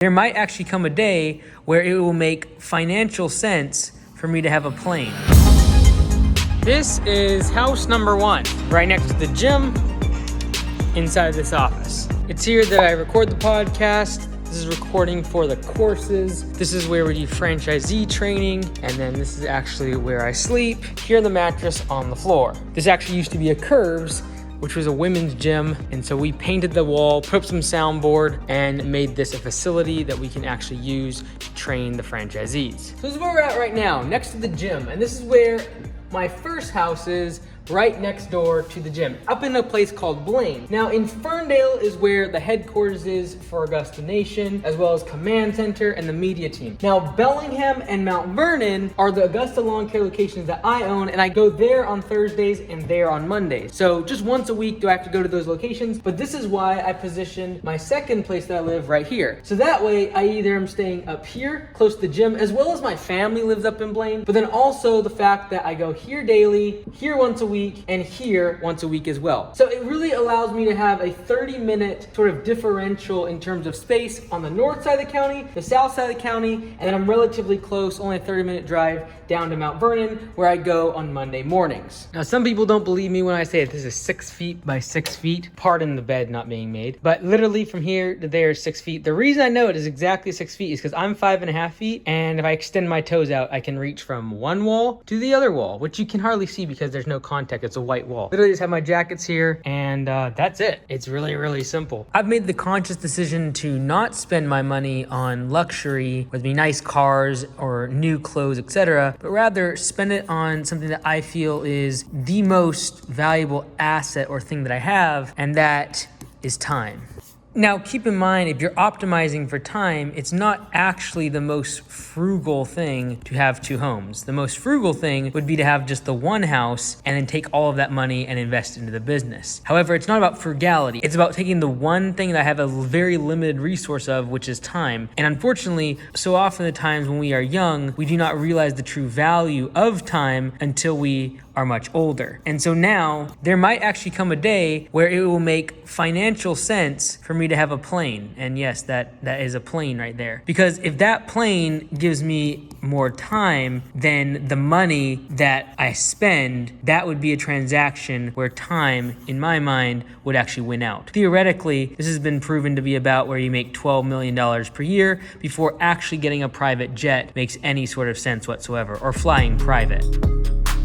There might actually come a day where it will make financial sense for me to have a plane. This is house number 1, right next to the gym, inside this office. It's here that I record the podcast. This is recording for the courses. This is where we do franchisee training. And then this is actually where I sleep, here in the mattress on the floor. This actually used to be a Curves, which was a women's gym. And so we painted the wall, put up some soundboard, and made this a facility that we can actually use to train the franchisees. So this is where we're at right now, next to the gym. And this is where my first house is, right next door to the gym, up in a place called Blaine. Now in Ferndale is where the headquarters is for Augusta Nation, as well as Command Center and the media team. Now Bellingham and Mount Vernon are the Augusta Lawn Care locations that I own, and I go there on Thursdays and there on Mondays. So just once a week do I have to go to those locations, but this is why I positioned my second place that I live right here. So that way I either am staying up here, close to the gym, as well as my family lives up in Blaine, but then also the fact that I go here daily, here once a week, and here once a week as well. So it really allows me to have a 30-minute sort of differential in terms of space on the north side of the county, the south side of the county, and then I'm relatively close, only a 30-minute drive down to Mount Vernon, where I go on Monday mornings. Now, some people don't believe me when I say that this is 6 feet by 6 feet. Pardon the bed not being made, but literally from here to there is 6 feet. The reason I know it is exactly 6 feet is because I'm 5.5 feet, and if I extend my toes out, I can reach from one wall to the other wall, which you can hardly see because there's no contact. It's a white wall. Literally just have my jackets here, and that's it. It's really, really simple. I've made the conscious decision to not spend my money on luxury, whether it be nice cars or new clothes, etc., but rather spend it on something that I feel is the most valuable asset or thing that I have, and that is time. Now, keep in mind, if you're optimizing for time, it's not actually the most frugal thing to have 2 homes. The most frugal thing would be to have just the one house and then take all of that money and invest into the business. However, it's not about frugality. It's about taking the one thing that I have a very limited resource of, which is time. And unfortunately, so often the times when we are young, we do not realize the true value of time until we are much older. And so now there might actually come a day where it will make financial sense for me to have a plane. And yes, that is a plane right there. Because if that plane gives me more time than the money that I spend, that would be a transaction where time, in my mind, would actually win out. Theoretically, this has been proven to be about where you make $12 million per year before actually getting a private jet makes any sort of sense whatsoever, or flying private.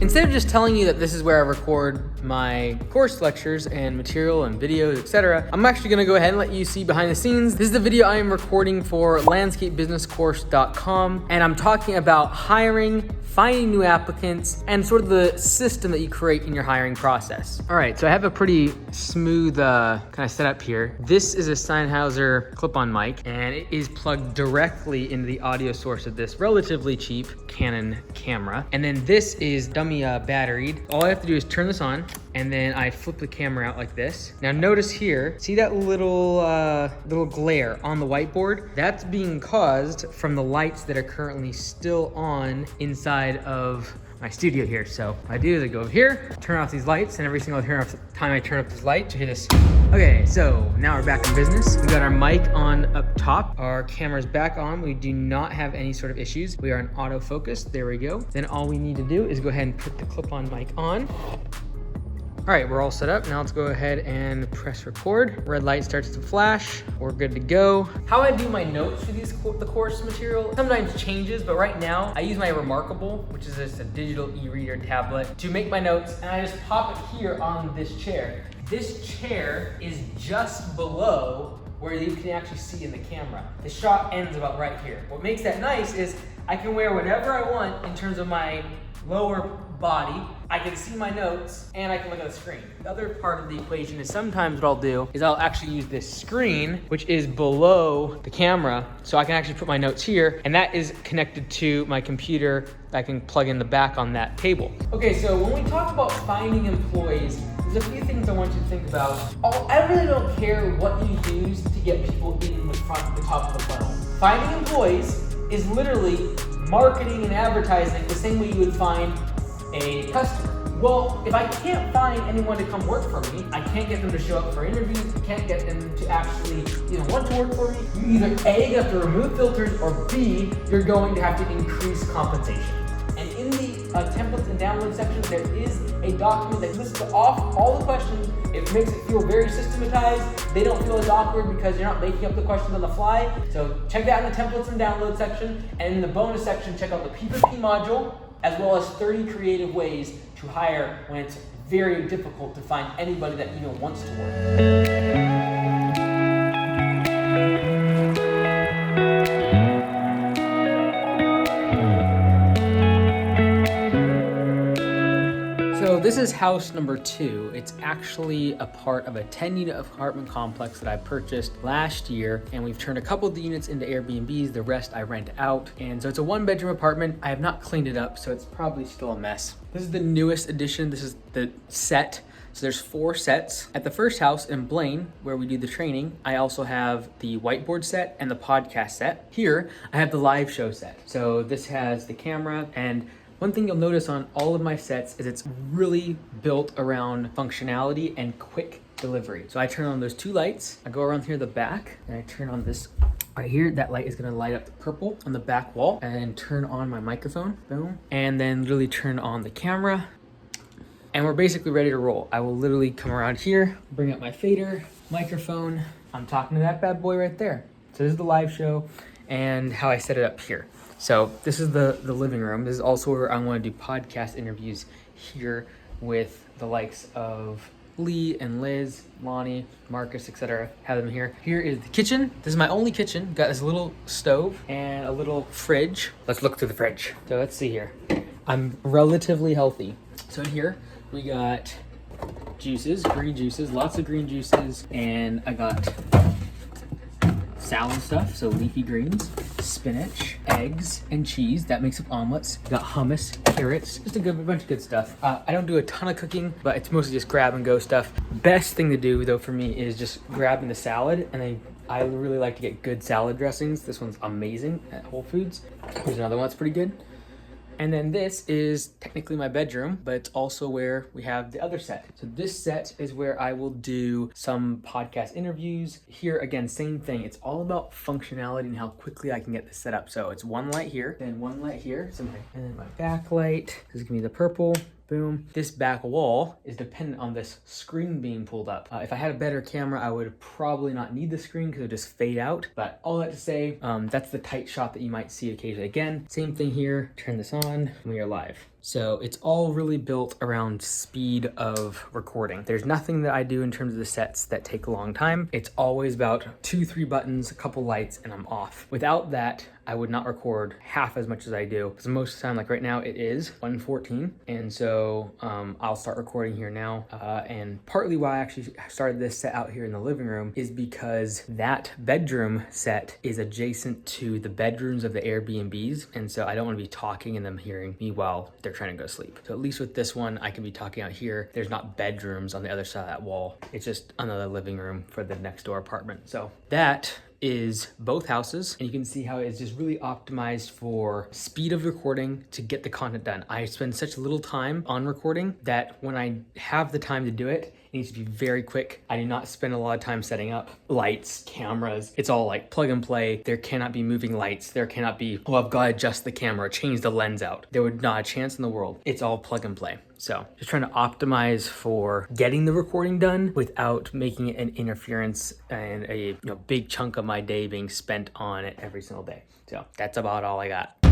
Instead of just telling you that this is where I record my course lectures and material and videos, etc., I'm actually gonna go ahead and let you see behind the scenes. This is the video I am recording for landscapebusinesscourse.com, and I'm talking about hiring, finding new applicants, and sort of the system that you create in your hiring process. All right, so I have a pretty smooth kind of setup here. This is a Sennheiser clip-on mic, and it is plugged directly into the audio source of this relatively cheap Canon camera. And then this is dummy batteried. All I have to do is turn this on, and then I flip the camera out like this. Now notice here, see that little glare on the whiteboard? That's being caused from the lights that are currently still on inside of my studio here. So what I do is I go over here, turn off these lights, and every single time I turn up this light, you hear this. Okay, so now we're back in business. We got our mic on up top. Our camera's back on. We do not have any sort of issues. We are in autofocus. There we go. Then all we need to do is go ahead and put the clip-on mic on. All right, we're all set up. Now let's go ahead and press record. Red light starts to flash. We're good to go. How I do my notes for the course material sometimes changes, but right now I use my Remarkable, which is just a digital e-reader tablet, to make my notes, and I just pop it here on this chair. This chair is just below where you can actually see in the camera. The shot ends about right here. What makes that nice is I can wear whatever I want in terms of my lower body. I can see my notes, and I can look at the screen. The other part of the equation is sometimes what I'll do is I'll actually use this screen, which is below the camera, so I can actually put my notes here, and that is connected to my computer. I can plug in the back on that table. Okay, so when we talk about finding employees, there's a few things I want you to think about. I really don't care what you use to get people in the top of the funnel. Finding employees is literally marketing and advertising the same way you would find a customer. Well, if I can't find anyone to come work for me, I can't get them to show up for interviews, I can't get them to actually want to work for me, you either A, you have to remove filters, or B, you're going to have to increase compensation. And in the templates and download section, there is a document that lists off all the questions. It makes it feel very systematized. They don't feel as awkward because you're not making up the questions on the fly. So check that in the templates and download section. And in the bonus section, check out the P2P module, as well as 30 creative ways to hire when it's very difficult to find anybody that even wants to work. So this is house number 2. It's actually a part of a 10-unit apartment complex that I purchased last year, and we've turned a couple of the units into Airbnbs. The rest I rent out, and so it's a 1-bedroom apartment. I have not cleaned it up, so it's probably still a mess. This is the newest addition. This is the set. So there's 4 sets. At the first house in Blaine, where we do the training, I also have the whiteboard set and the podcast set. Here, I have the live show set. So this has the camera, and one thing you'll notice on all of my sets is it's really built around functionality and quick delivery. So I turn on those 2 lights, I go around here the back, and I turn on this right here. That light is gonna light up the purple on the back wall, and then turn on my microphone, boom, and then literally turn on the camera, and we're basically ready to roll. I will literally come around here, bring up my fader, microphone, I'm talking to that bad boy right there. So this is the live show and how I set it up here. So this is the living room. This is also where I want to do podcast interviews here with the likes of Lee and Liz, Lonnie, Marcus, etc. Have them here. Here is the kitchen. This is my only kitchen. Got this little stove and a little fridge. Let's look through the fridge. So let's see here. I'm relatively healthy. So in here we got juices, green juices, lots of green juices, and I got salad stuff, so leafy greens, spinach, eggs, and cheese. That makes up omelets. Got hummus, carrots, just a bunch of good stuff. I don't do a ton of cooking, but it's mostly just grab and go stuff. Best thing to do though for me is just grabbing the salad, and I really like to get good salad dressings. This one's amazing at Whole Foods. Here's another one that's pretty good. And then this is technically my bedroom, but it's also where we have the other set. So this set is where I will do some podcast interviews. Here, again, same thing. It's all about functionality and how quickly I can get this set up. So it's 1 light here, then 1 light here, and then my backlight. This is gonna be the purple. Boom. This back wall is dependent on this screen being pulled up. If I had a better camera, I would probably not need the screen because it would just fade out. But all that to say, that's the tight shot that you might see occasionally. Again, same thing here. Turn this on and we are live. So it's all really built around speed of recording. There's nothing that I do in terms of the sets that take a long time. It's always about 2-3 buttons, a couple lights, and I'm off. Without that, I would not record half as much as I do. Because most of the time, like right now, it is 1:14. And so I'll start recording here now. And partly why I actually started this set out here in the living room is because that bedroom set is adjacent to the bedrooms of the Airbnbs. And so I don't want to be talking and them hearing me while they're trying to go to sleep. So at least with this one, I can be talking out here. There's not bedrooms on the other side of that wall. It's just another living room for the next door apartment. So that is both houses, and you can see how it's just really optimized for speed of recording to get the content done. I spend such little time on recording that when I have the time to do it, it needs to be very quick. I do not spend a lot of time setting up lights, cameras. It's all like plug and play. There cannot be moving lights. There cannot be, oh, I've got to adjust the camera, change the lens out. There would not a chance in the world. It's all plug and play. So just trying to optimize for getting the recording done without making it an interference and a big chunk of my day being spent on it every single day. So that's about all I got.